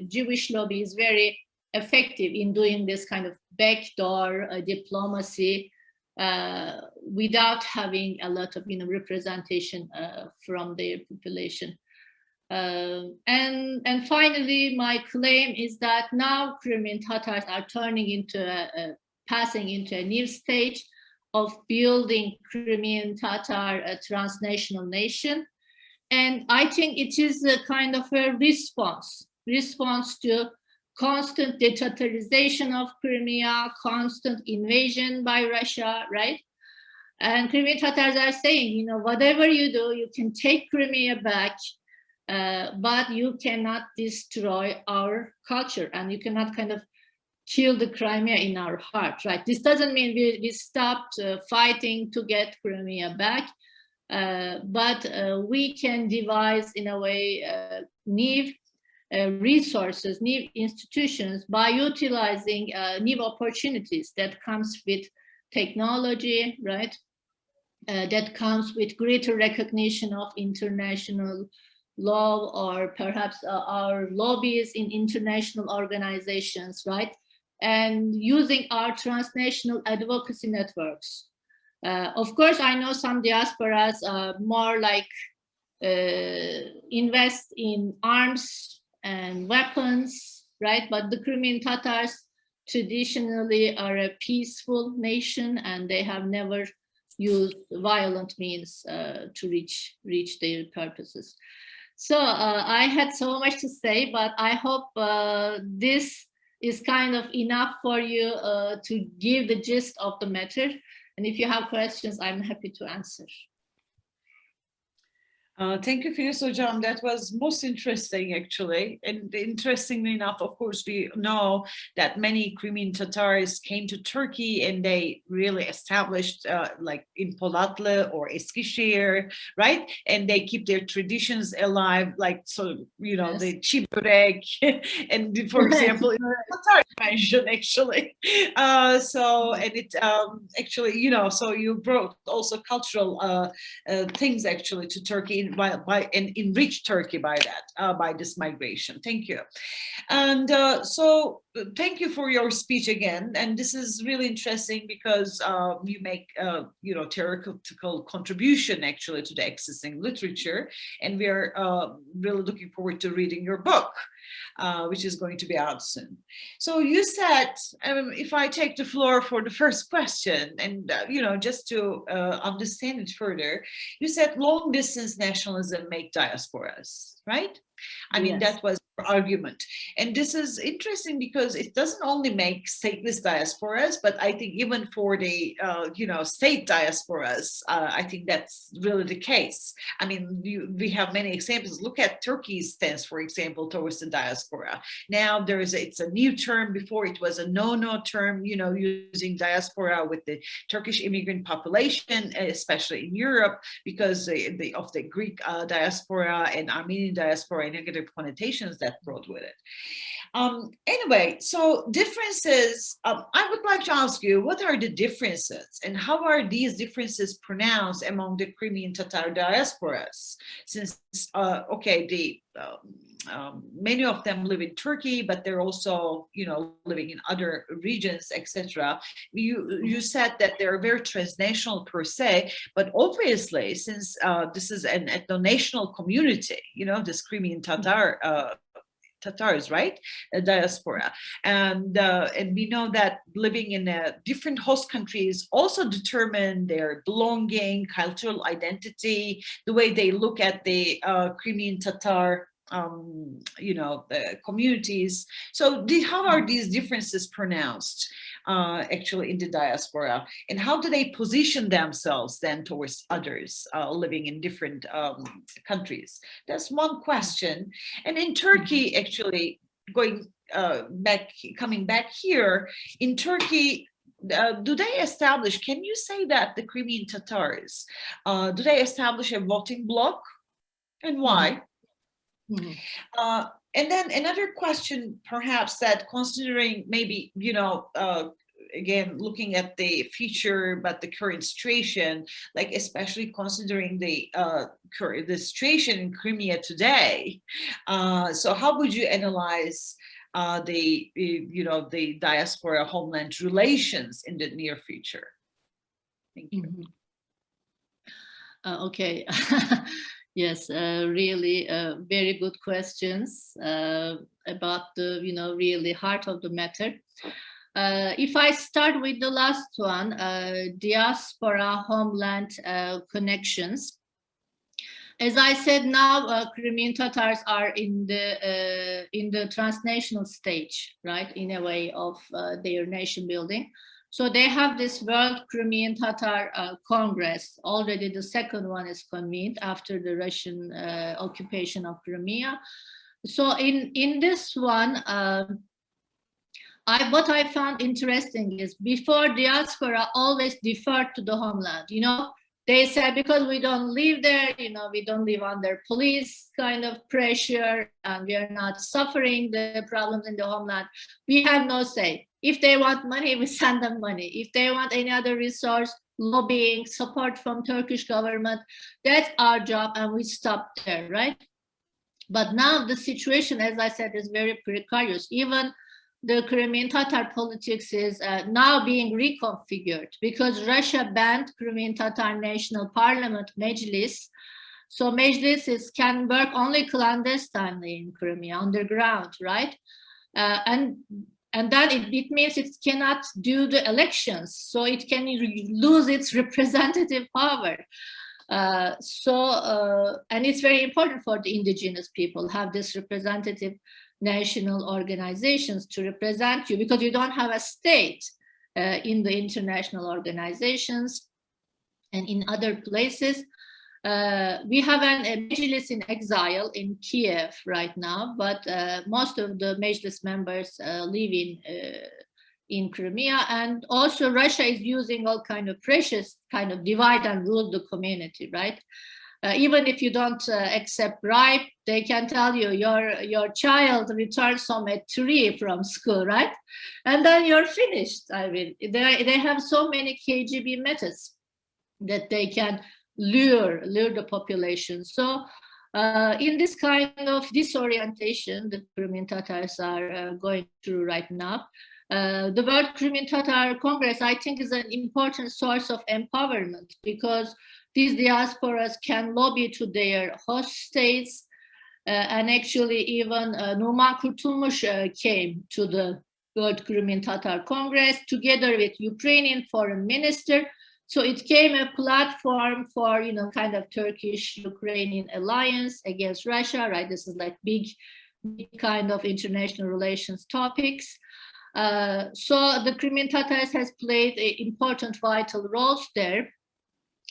Jewish lobby is very effective in doing this kind of backdoor diplomacy without having a lot of, representation from their population. And finally, my claim is that now Crimean Tatars are turning into passing into a new stage of building Crimean Tatar a transnational nation. And I think it is a kind of a response to constant detatarization of Crimea, constant invasion by Russia, right? And Crimean Tatars are saying, whatever you do, you can take Crimea back, but you cannot destroy our culture, and you cannot kind of kill the Crimea in our heart, right? This doesn't mean we stopped fighting to get Crimea back, but we can devise, in a way, new resources, new institutions by utilizing new opportunities that comes with technology, right? That comes with greater recognition of international law, or perhaps our lobbies in international organizations, right? And using our transnational advocacy networks. Of course, I know some diasporas more like invest in arms and weapons, right? But the Crimean Tatars traditionally are a peaceful nation, and they have never used violent means to reach their purposes. So I had so much to say, but I hope this is kind of enough for you to give the gist of the matter. And if you have questions, I'm happy to answer. Thank you, Filiz Hocam. That was most interesting, actually. And interestingly enough, of course, we know that many Crimean Tatars came to Turkey, and they really established like in Polatlı or Eskişehir, right? And they keep their traditions alive, like, so, Yes. the çibrek, and for example, Tatar mentioned, actually. And it actually, so you brought also cultural things, actually, to Turkey and enrich Turkey by that, by this migration. Thank you. And so thank you for your speech again. And this is really interesting because you make, theoretical contribution, actually, to the existing literature. And we are really looking forward to reading your book, which is going to be out soon. So you said, if I take the floor for the first question, and, just to understand it further, you said long distance nationalism make diasporas, right? I mean, Yes. that was your argument. And this is interesting because it doesn't only make stateless diasporas, but I think even for the, state diasporas, I think that's really the case. I mean, we have many examples. Look at Turkey's stance, for example, towards the diaspora. Now it's a new term. Before it was a no-no term, using diaspora with the Turkish immigrant population, especially in Europe, because of the Greek diaspora and Armenian diaspora, and negative connotations that brought with it. Anyway, so differences, I would like to ask you, what are the differences, and how are these differences pronounced among the Crimean Tatar diasporas? Since, many of them live in Turkey, but they're also, living in other regions, etc. You said that they're very transnational per se, but obviously, since this is an ethno-national community, this Crimean Tatars, right? A diaspora. And we know that living in different host countries also determine their belonging, cultural identity, the way they look at the Crimean Tatar the communities. So how are these differences pronounced actually in the diaspora, and how do they position themselves then towards others living in different countries? That's one question. And in Turkey, actually, coming back here, in Turkey, do they establish, can you say that the Crimean Tatars, do they establish a voting bloc, and why? And then another question, perhaps, that considering maybe, again, looking at the future, but the current situation, like especially considering the situation in Crimea today. So how would you analyze the diaspora homeland relations in the near future? Thank you. Mm-hmm. Okay. Yes, really very good questions about the really heart of the matter. If I start with the last one, diaspora homeland connections. As I said, now Crimean Tatars are in the transnational stage, right? In a way of their nation building. So they have this World Crimean Tatar Congress. Already the second one is convened after the Russian occupation of Crimea. So in this one, what I found interesting is before diaspora always deferred to the homeland. They said, because we don't live there, we don't live under police kind of pressure, and we are not suffering the problems in the homeland, we have no say. If they want money, we send them money. If they want any other resource, lobbying, support from Turkish government, that's our job, and we stop there, right? But now the situation, as I said, is very precarious. Even the Crimean Tatar politics is now being reconfigured because Russia banned Crimean Tatar National Parliament, Meclis. So Meclis can work only clandestinely in Crimea, underground, right? And then it means it cannot do the elections, so it can lose its representative power. And it's very important for the indigenous people have this representative national organizations to represent you, because you don't have a state in the international organizations and in other places. We have a Meclis in exile in Kiev right now, but most of the Meclis members live in Crimea, and also Russia is using all kind of precious kind of divide and rule the community, right? Even if you don't accept bribe, they can tell you your child returns home at 3 from school, right? And then you're finished. I mean, they have so many KGB methods that they can lure the population. So in this kind of disorientation that Crimean Tatars are going through right now, the World Crimean Tatar Congress, I think, is an important source of empowerment, because these diasporas can lobby to their host states, and actually even Numan Kurtulmuş came to the World Crimean Tatar Congress together with Ukrainian foreign minister. So it became a platform for, kind of Turkish-Ukrainian alliance against Russia, right? This is like big kind of international relations topics. So the Crimean Tatars has played important vital roles there.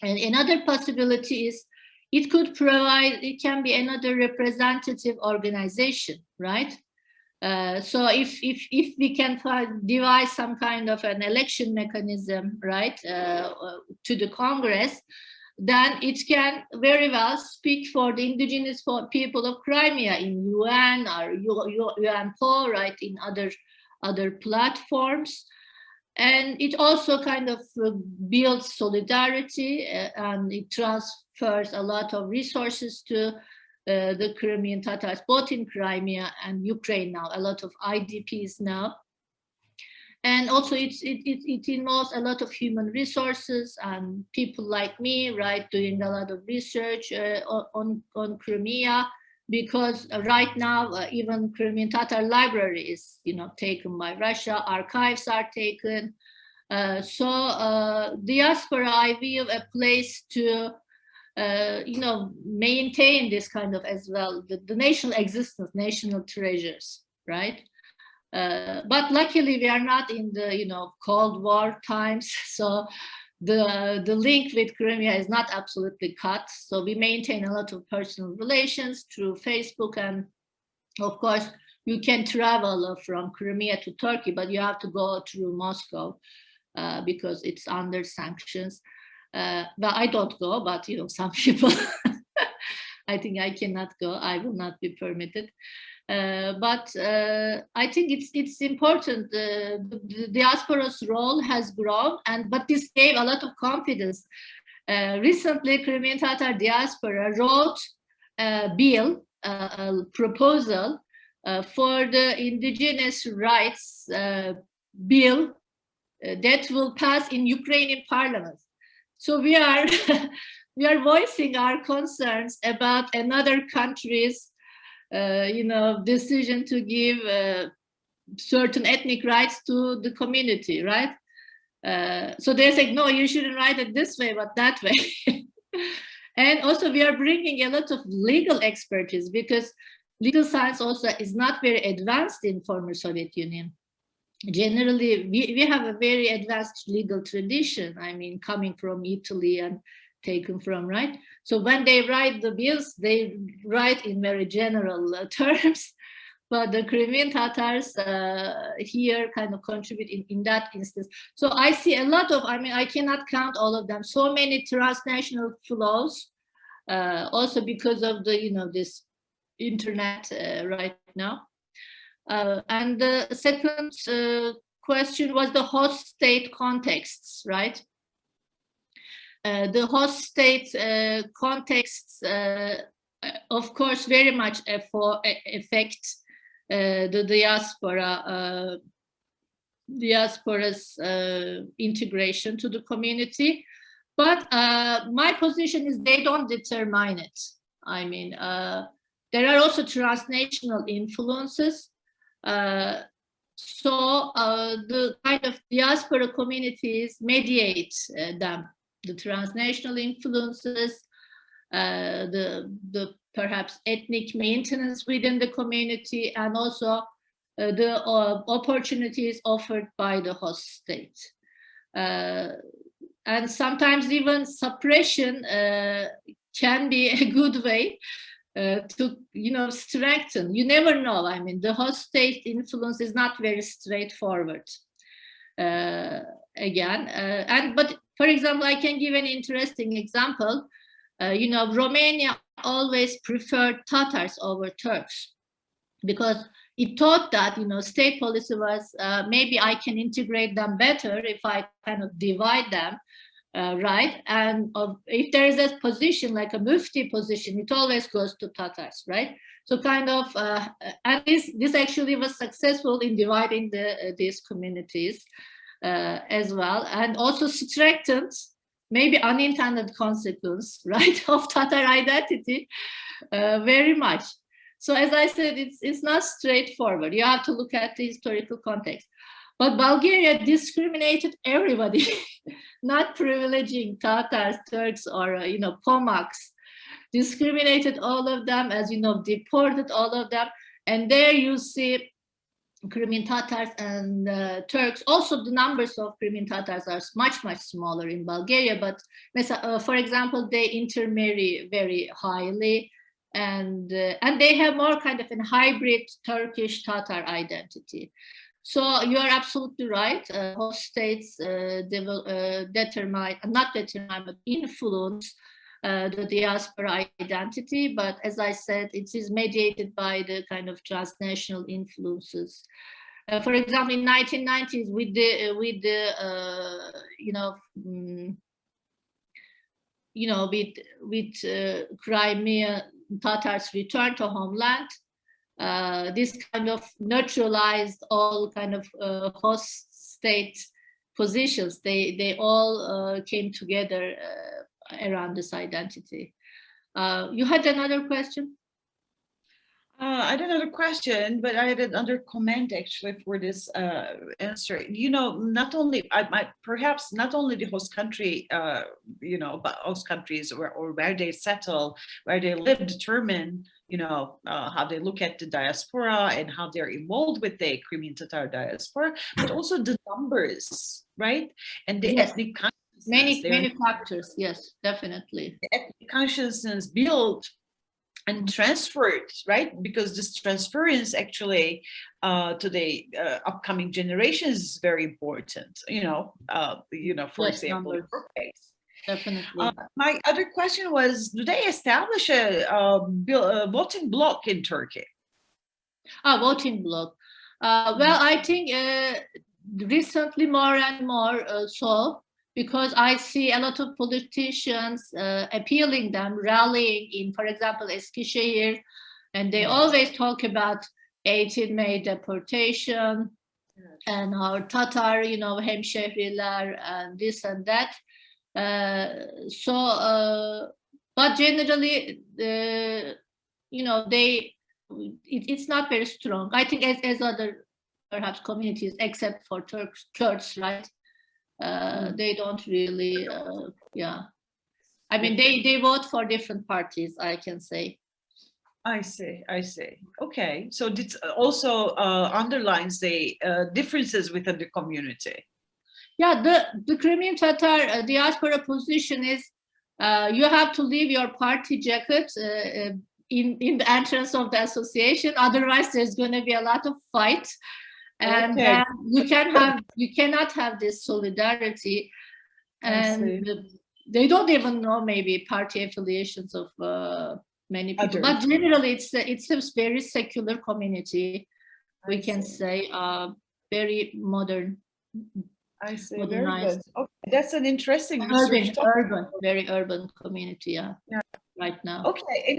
And another possibility is it can be another representative organization, right? So if we can devise some kind of an election mechanism, right, to the Congress, then it can very well speak for the indigenous people of Crimea in UN or UNPO, right, in other platforms. And it also kind of builds solidarity, and it transfers a lot of resources to the Crimean Tatars, both in Crimea and Ukraine now, a lot of IDPs now. And also it involves a lot of human resources and people like me, right, doing a lot of research on Crimea, because right now even Crimean Tatar library is taken by Russia, archives are taken. So diaspora, I view a place to maintain this kind of as well, the national existence, national treasures, right? But luckily we are not in the Cold War times, so the link with Crimea is not absolutely cut. So we maintain a lot of personal relations through Facebook, and of course you can travel from Crimea to Turkey, but you have to go through Moscow because it's under sanctions. But I don't go, but some people I think I cannot go. I will not be permitted. But I think it's important. The diaspora's role has grown, but this gave a lot of confidence. Recently, Crimean Tatar diaspora wrote a bill, a proposal for the indigenous rights bill that will pass in Ukrainian parliament. So we are we are voicing our concerns about another country's decision to give certain ethnic rights to the community, right? So they're saying, no, you shouldn't write it this way, but that way. And also we are bringing a lot of legal expertise, because legal science also is not very advanced in former Soviet Union. Generally, we have a very advanced legal tradition, I mean, coming from Italy and taken from, right? So when they write the bills, they write in very general terms, but the Crimean Tatars here kind of contribute in that instance. So I see a lot of, I mean, I cannot count all of them, so many transnational flows, also because of the, this internet right now. And the second question was the host state contexts, right? The host state contexts, of course, very much affect the diaspora's integration to the community. But my position is they don't determine it. I mean, there are also transnational influences. So the kind of diaspora communities mediate them, the transnational influences, the perhaps ethnic maintenance within the community, and also the opportunities offered by the host state. And sometimes even suppression can be a good way to strengthen. You never know. I mean, the host state influence is not very straightforward. But for example, I can give an interesting example. Romania always preferred Tatars over Turks, because it thought that state policy was maybe I can integrate them better if I kind of divide them. Right, and if there is a position like a mufti position, it always goes to Tatars, right? So kind of, and this actually was successful in dividing these communities as well, and also strengthened maybe unintended consequence, right, of Tatar identity very much. So as I said, it's not straightforward. You have to look at the historical context. But Bulgaria discriminated everybody, not privileging Tatars, Turks, or Pomaks. Discriminated all of them, as deported all of them. And there you see Crimean Tatars and Turks. Also, the numbers of Crimean Tatars are much, much smaller in Bulgaria. But for example, they intermarry very highly, and they have more kind of a hybrid Turkish Tatar identity. So you are absolutely right. Host states influence the diaspora identity, but as I said, it is mediated by the kind of transnational influences. For example, in 1990s, with Crimean Tatars return to homeland. This kind of neutralized all kind of host state positions. They all came together around this identity. You had another question? I had another question, but I had another comment actually for this answer. Not only perhaps not only the host country, but host countries or where they settle, where they live, determine how they look at the diaspora and how they're involved with the Crimean Tatar diaspora, but also the numbers, right? And the ethnic consciousness. Many factors, yes, definitely. The ethnic consciousness built and transferred, right? Because this transference actually to the upcoming generations is very important. For example, in your case. Definitely. My other question was, do they establish a voting bloc in Turkey? Voting bloc. Well, I think recently more and more so, because I see a lot of politicians appealing them, rallying in, for example, Eskişehir, and they always talk about 18 May deportation and our Tatar, hemşehriler and this and that. But generally, it's not very strong. I think as other perhaps communities, except for Kurds, right? They don't really, I mean, they vote for different parties, I can say. I see. Okay, so this also underlines the differences within the community. Yeah, the Crimean Tatar diaspora position is you have to leave your party jacket in the entrance of the association. Otherwise, there's going to be a lot of fight, and you cannot have this solidarity. And they don't even know maybe party affiliations of many people. But generally, it's a very secular community. We can say very modern. I see. Very good. Okay, that's an interesting very urban community. Yeah. Right now. Okay.